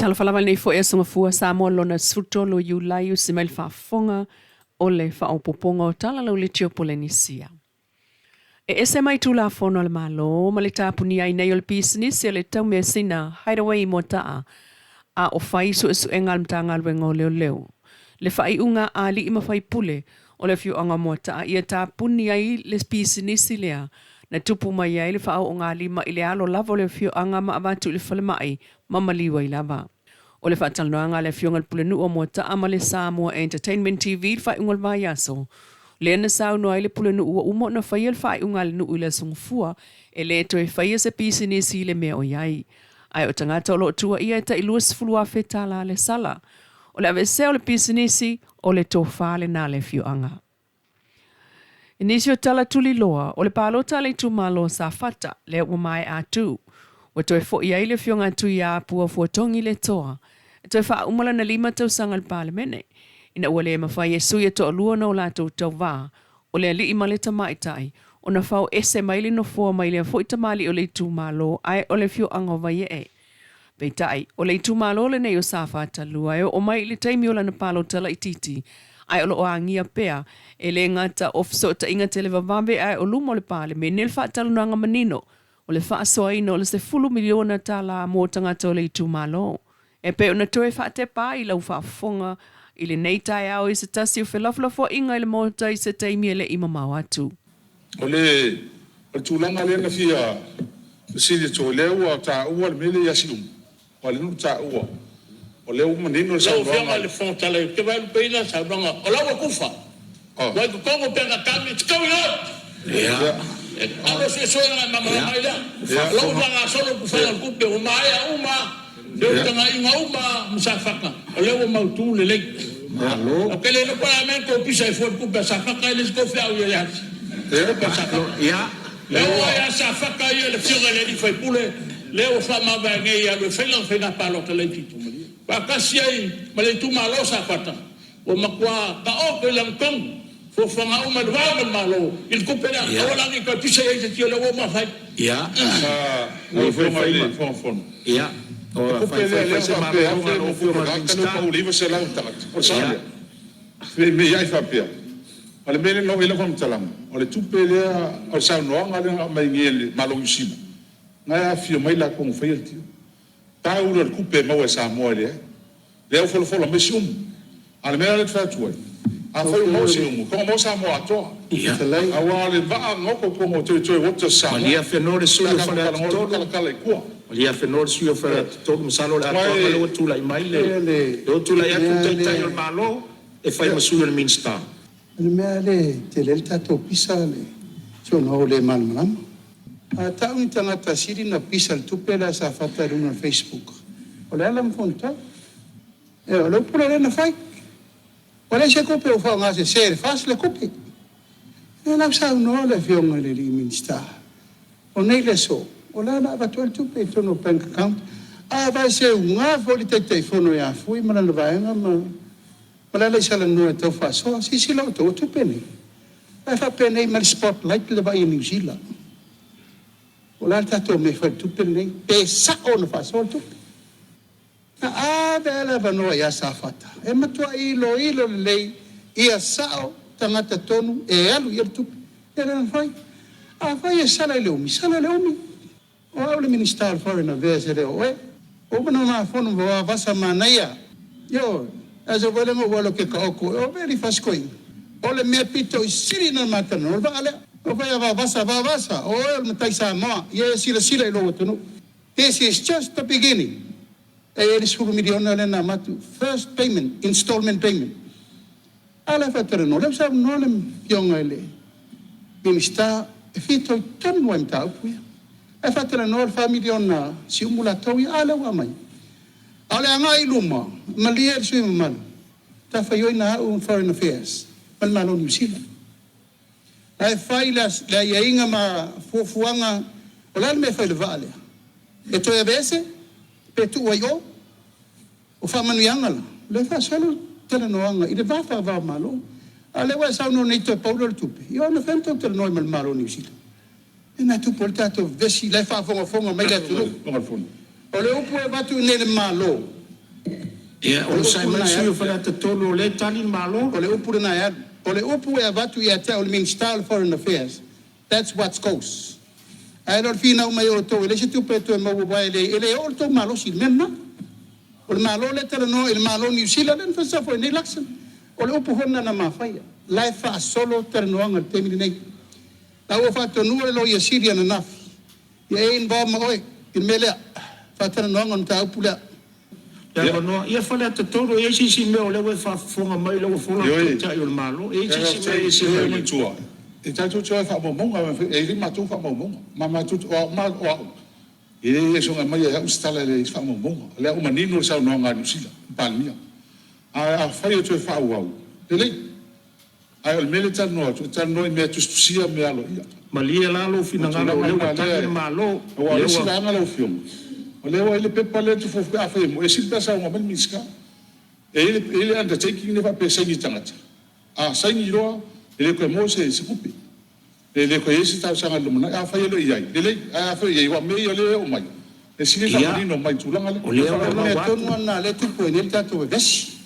Tala falawal nei fo e sunga fua Samoa lona sutolo Julai si mai whaafonga o le whaopoponga o tala lau le tio Polynesia. E ese mai tula fono le malo, ma le tāpuni ai nei o le business e le tau mea sina hideaway mo taa a o whai su esu engal mtanga alwengo leo leo. Le whai unga a li ima whai pule o le fiu anga mo taa ia tāpuni ai le business lea na tupu mai ai le whao o ngā lima i le alo lava o le fiu anga ma avatu le whale mai mamaliwa i lava. O le whaatalanoanga le fiu ngal pule nu o mo taa ma le Samoa Entertainment TV le whai ungal vai aso. Le na sau no ai le pule nu ua umo na whai al whai unga le nu ula sungfua e le to e whai se business i le mea o iai. Ai o tangata o lo tua ia ta ilua sifulua fe tala le sala. O le avese o le business o le tō whale na le fiu anga. Inisio tala tuli loa, o le palo tala i tumalo sa fata, le umai atu. O toi fo iai le fionga tu ia pua fuatongi le toa. E toi wha umala na lima tau sanga le palemene. Ina ua le mawhai e suia to alua na o lato tau wā. O le ali ima le tamaitai. O na whao ese maili no fua maili a fo tamali o le tumalo, ai o le fio anga vai e. Peitai, o le tumalo le nei o sa fata lua, o mai le taimi o la na palo tala i titi. Ai o lo angia pea, e le ngata ofso ta inga te le vavambe ai o lumo le pale, me nel wha talunanga manino, o le wha soaino o le se fulu miliona tala mo tangata o le tumalo. E pe o na toe wha te pā i lau wha fonga, i le nei tai au i se tasi o whelaflafo inga i le mota i se taimi e le ima mau atu. O le tūlanga le na fia, sili tō leo a tā ua le mele yasium, o le nu tā ua. O leo manino sa ronga. Leo fianga le fontala i te wailu peina sa ronga. O lawa kufa. Wai ku kongo penga kami, it's going out. Yeah. Alo se soa nga mama mai la. Lau nga solo ku whanga kupe o mai a uma. Leo tanga inga uma msafaka. O leo mautu le lek. O kele no para men ko pisa i fuat kupe safaka i les kofi au ya yasi. Ja. Leo ya safaka i le fionga le di fai pule. Leo fama va ngai ya le fenga palo te le titu. Pakasi ai male tu malo sa pata o makwa ka o ko lang kong fo fanga o malwa malo il kupera o lang ka pisa ai te lo ma fai Ja. O fon. Ja. O fai se ma o fo ma ka o live se lang tak. O sa. Me ai fa pia. Ale mele no ile fon talang. O le tupele o sa no nga mai ngel malo usima. Nga fio mai la kong fai tio. Tau le kupe mau sa moile. Leo folo mesum. Al mea le tfatuai. A foi mo sium, como mo sa mo ato. Ja. Awale va ngoko como toi wotsa sa. Malia fenore suyo fala kala kwa. Malia fenore suyo fala todo masalo la to lo tula mai le. Lo tula ya tu tai malo e fai masuyo le minsta. Le mea le te le tato pisa le. So no le man. A tau ni tangata siri na pisa le tupela sa fata runa Facebook. O le alam fonta. E o le pula le na fai. O le se kope o wha ngase sere fas le kope. E lau sa unoa le fionga le li minsta. O nei le so. O le ana avatua le tupe tono bank account. A vai se unga foli te teifono ya fui mana le vaenga ma. Ma le sala noa tau fa so. Si lau tau tupe nei. Lai fa penei ma le spotlight le vai New Zealand. O la tato me fa tupe nei. Pe sa o na fa so tupe. Na vela vanoa ia sa fata. E matua ilo lei ia sao tangata tonu e alu ia tupe. E rana fai. A fai e sala leumi. O au le Minister of Foreign Affairs e leo e. O mana na fono wa vasa manaia. Yo, as a wale mo walo ke ka oko. O very fast going. O le mea pito i siri na matano. O vale. O vai va vasa. O el matai sa moa. Ia sila ilo watunu. This is just the beginning. E sulu miliona le na matu first payment, installment payment. Ala fatara no le sa no le yonga le. Minister e fito tan no emta upuia. E fatara no le miliona si umula tawi ala wa mai. Ala nga iluma, malier su mal. Ta fayo na un foreign affairs. Mal malo New Zealand. Ai failas la yainga ma fuanga ola me faile vale. E to e bese pe tu wayo o fa manu yanga le fa solo tele noanga i de va malo ale wa sa no nei to paulo tupe io no fento tele no mal malo ni sito e na tu portato vesi le fa fonga mai la tu o le upo e batu nele malo Ia, o sai mai sui fala te tolo le tali malo. O le upu na ia. O le upu e avatu ia te o le Minister of Foreign Affairs. That's what goes. Ai lor fina mai o to ele se tu pe to mo ba ele o to malo si menna. O le malo le tele no il malo New Zealand fa sa fo ni election. O le upu hona na mafai. Lai fa solo ter no ang te mi nei. Na o fa to no lo ia Syrian enough. Ia in ba mo oi in mele fa ter no ang ta upula. Ya no, ia fala te tolo e si me o le fa fonga mai lo fonga ta yo malo. E si me tua. E tatu tua fa mo mo e ri ma tu fa mo mo. Ma tu o ma o. E so nga mai e ustala le fa mo mo. Le o manino sa no nga nusila. Palmia. A fa yo tu fa o. Dele. Ai o militar no, tu no me tu sia me alo ia. Malia la lo fina nga lo ta malo. O le sila nga lo fium. O le o ele pepa le tu fofu a fe mo e silta sa nga ben miska. Ele undertaking ne fa pe sengi tangata. A sengi ro ele ko mo se kupi. Ele ko esi ta sa nga lumna a fa ele ia. Ele a fa ia wa me ele o mai. E sili ta ni no mai tu langa le. O le Me to no na le tu po ele ta to ves.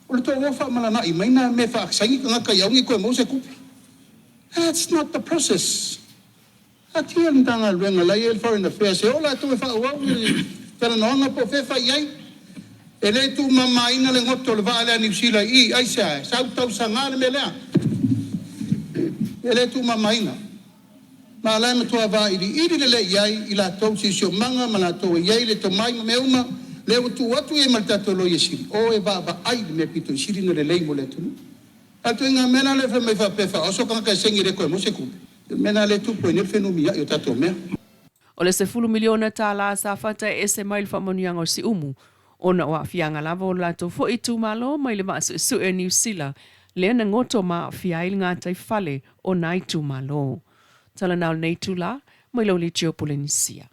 O le to wo fa mala na i mai na me fa sengi nga ka yaungi ko mo se kupi. That's not the process. Atia ndanga luenga la el foreign affairs e ola tu fa wa tala no nga po fe fa yai ele tu mama ina le ngoto le vale ni sila I ai sa tau sanga le mela ele tu mama ina ma la no tu va I le yai ila tau si sio manga mala to yai le to mai me uma le tu watu e malta to lo yesi o e ba ai me pito siri no le lei mo le tu atu nga mena le fa me fa pe fa o so ka sengi re ko mo se ku mena le tu po nel fenomia yo tato me O le 10 miliona TALA sa fata e se mail fa monianga o si umu. Ona wa fianga lava o lato fo I tu malo mai le masu su e New Zealand. Le na ngoto ma fiail ngā tai fale o nai tu malo. Tala nao nei tu la mai lo li Polynesia.